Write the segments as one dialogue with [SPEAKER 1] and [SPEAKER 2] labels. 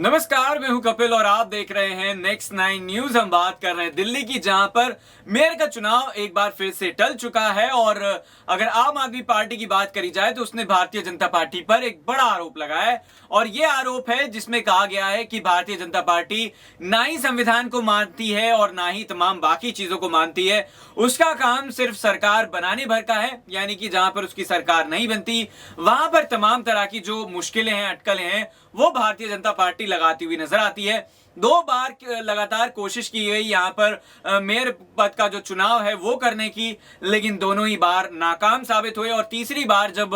[SPEAKER 1] नमस्कार, मैं हूं कपिल और आप देख रहे हैं नेक्स्ट 9 न्यूज। हम बात कर रहे हैं दिल्ली की, जहां पर मेयर का चुनाव एक बार फिर से टल चुका है। और अगर आम आदमी पार्टी की बात करी जाए तो उसने भारतीय जनता पार्टी पर एक बड़ा आरोप लगाया है। और यह आरोप है जिसमें कहा गया है कि भारतीय जनता पार्टी ना ही संविधान को मानती है और ना ही तमाम बाकी चीजों को मानती है। उसका काम सिर्फ सरकार बनाने भर का है, यानी कि जहां पर उसकी सरकार नहीं बनती वहां पर तमाम तरह की जो मुश्किलें हैं, अटकलें हैं, वो भारतीय जनता पार्टी लगाती हुई नजर आती है। 2 बार लगातार कोशिश की गई यहां पर मेयर पद का जो चुनाव है वो करने की, लेकिन दोनों ही बार नाकाम साबित हुए। और तीसरी बार जब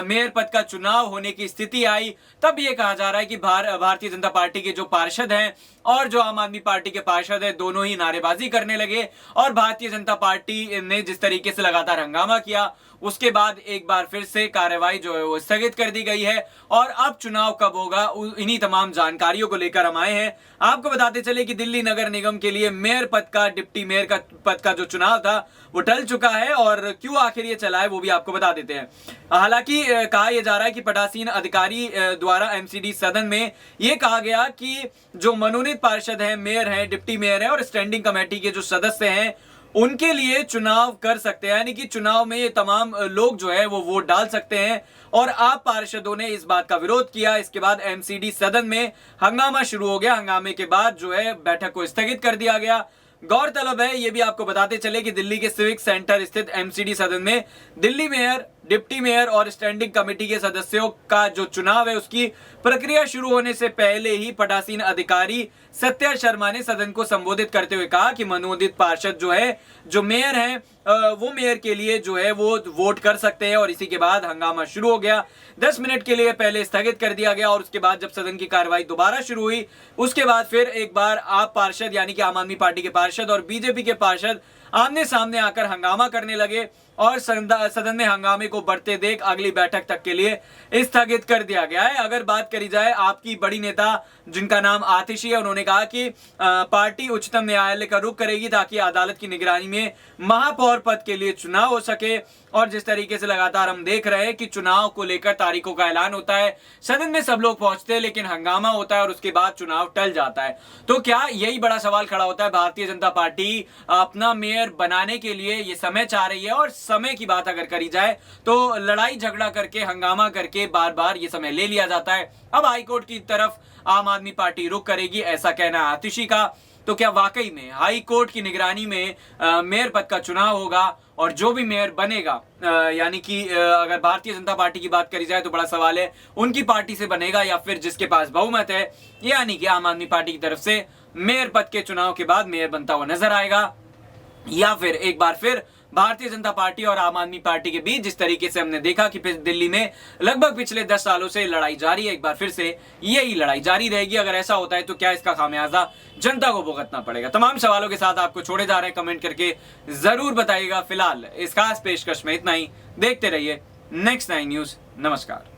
[SPEAKER 1] मेयर पद का चुनाव होने की स्थिति आई, तब यह कहा जा रहा है कि भारतीय जनता पार्टी के जो पार्षद हैं और जो आम आदमी पार्टी के पार्षद हैं, दोनों ही नारेबाजी करने लगे। और भारतीय जनता पार्टी ने जिस तरीके से लगातार हंगामा किया, उसके बाद एक बार फिर से कार्रवाई जो है वो स्थगित कर दी गई है। और अब चुनाव कब होगा, इन्हीं तमाम जानकारियों को लेकर हम आए हैं। आपको बताते चले कि दिल्ली नगर निगम के लिए मेयर पद का, डिप्टी मेयर का पद का जो चुनाव था वो टल चुका है। और क्यों आखिर ये चला है वो भी आपको बता देते हैं। हालांकि कहा यह जा रहा है कि पीठासीन अधिकारी द्वारा एमसीडी सदन में यह कहा गया कि जो मनोनीत पार्षद हैं, मेयर हैं, डिप्टी मेयर हैं और स्टैंडिंग कमेटी के जो सदस्य हैं, उनके लिए चुनाव कर सकते हैं, यानी कि चुनाव में ये तमाम लोग जो है वो वोट डाल सकते हैं। और आप पार्षदों ने इस बात का विरोध किया। इसके बाद एमसीडी सदन में हंगामा शुरू हो गया। हंगामे के बाद जो है बैठक को स्थगित कर दिया गया। गौरतलब है, ये भी आपको बताते चले कि दिल्ली के सिविक सेंटर स्थित एमसीडी सदन में दिल्ली मेयर, डिप्टी मेयर और स्टैंडिंग कमेटी के सदस्यों का जो चुनाव है उसकी प्रक्रिया शुरू होने से पहले ही पीठासीन अधिकारी सत्या शर्मा ने सदन को संबोधित करते हुए कहा कि मनोनीत पार्षद जो है, जो मेयर हैं, वो मेयर के लिए जो है वो वोट कर सकते हैं। और इसी के बाद हंगामा शुरू हो गया। 10 मिनट के लिए पहले स्थगित कर दिया गया और उसके बाद जब सदन की कार्रवाई दोबारा शुरू हुई, उसके बाद फिर एक बार आप पार्षद, यानी कि आम आदमी पार्टी के पार्षद और बीजेपी के पार्षद आमने सामने आकर हंगामा करने लगे। और सदन में हंगामे को बढ़ते देख अगली बैठक तक के लिए स्थगित कर दिया गया है। अगर बात करी जाए आपकी बड़ी नेता जिनका नाम आतिशी है, उन्होंने कहा कि पार्टी उच्चतम न्यायालय का रुख करेगी ताकि अदालत की निगरानी में महापौर पद के लिए चुनाव हो सके। और जिस तरीके से लगातार हम देख रहे हैं कि चुनाव को लेकर तारीखों का ऐलान होता है, सदन में सब लोग पहुंचते हैं, लेकिन हंगामा होता है और उसके बाद चुनाव टल जाता है। तो क्या यही बड़ा सवाल खड़ा होता है, भारतीय जनता पार्टी अपना मेयर बनाने के लिए ये समय चाह रही है? और समय की बात अगर करी जाए तो लड़ाई झगड़ा करके, हंगामा करके बार बार ये समय ले लिया जाता है। अब हाईकोर्ट की तरफ आम आदमी पार्टी रुख करेगी, ऐसा कहना है आतिशी का। तो क्या वाकई में हाई कोर्ट की निगरानी में मेयर पद का चुनाव होगा? और जो भी मेयर बनेगा, यानी कि अगर भारतीय जनता पार्टी की बात करी जाए तो बड़ा सवाल है, उनकी पार्टी से बनेगा या फिर जिसके पास बहुमत है, यानी कि आम आदमी पार्टी की तरफ से मेयर पद के चुनाव के बाद मेयर बनता हुआ नजर आएगा? या फिर एक बार फिर भारतीय जनता पार्टी और आम आदमी पार्टी के बीच, जिस तरीके से हमने देखा कि दिल्ली में लगभग पिछले 10 सालों से लड़ाई जारी है, एक बार फिर से यही लड़ाई जारी रहेगी? अगर ऐसा होता है तो क्या इसका खामियाजा जनता को भुगतना पड़ेगा? तमाम सवालों के साथ आपको छोड़े जा रहे हैं, कमेंट करके जरूर बताइएगा। फिलहाल इस खास पेशकश में इतना ही। देखते रहिए नेक्स्ट 9 न्यूज। नमस्कार।